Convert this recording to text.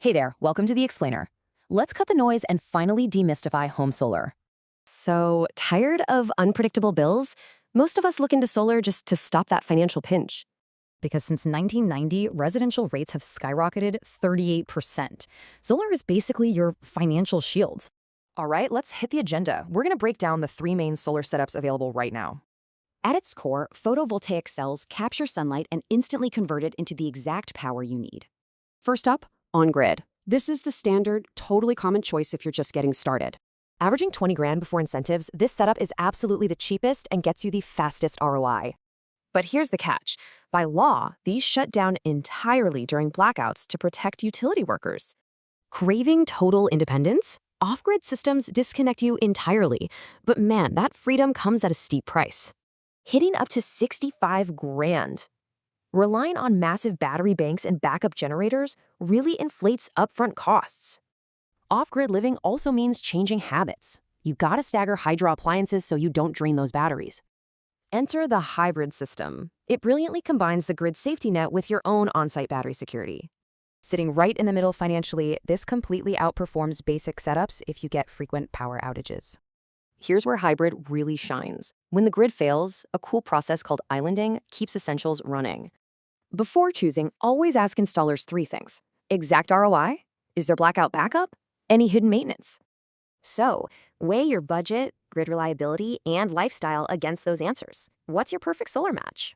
Hey there, welcome to The Explainer. Let's cut the noise and finally demystify home solar. So, tired of unpredictable bills? Most of us look into solar just to stop that financial pinch. Because since 1990, residential rates have skyrocketed 38%. Solar is basically your financial shield. All right, let's hit the agenda. We're going to break down the three main solar setups available right now. At its core, photovoltaic cells capture sunlight and instantly convert it into the exact power you need. First up, on-grid. This is the standard, totally common choice if you're just getting started. Averaging 20 grand before incentives, this setup is absolutely the cheapest and gets you the fastest ROI. But here's the catch. By law, these shut down entirely during blackouts to protect utility workers. Craving total independence? Off-grid systems disconnect you entirely, but man, that freedom comes at a steep price. Hitting up to 65 grand. Relying on massive battery banks and backup generators really inflates upfront costs. Off-grid living also means changing habits. You gotta stagger hydro appliances so you don't drain those batteries. Enter the hybrid system. It brilliantly combines the grid safety net with your own on-site battery security. Sitting right in the middle financially, this completely outperforms basic setups if you get frequent power outages. Here's where hybrid really shines. When the grid fails, a cool process called islanding keeps essentials running. Before choosing, always ask installers three things. Exact ROI? Is there blackout backup? Any hidden maintenance? So, weigh your budget, grid reliability, and lifestyle against those answers. What's your perfect solar match?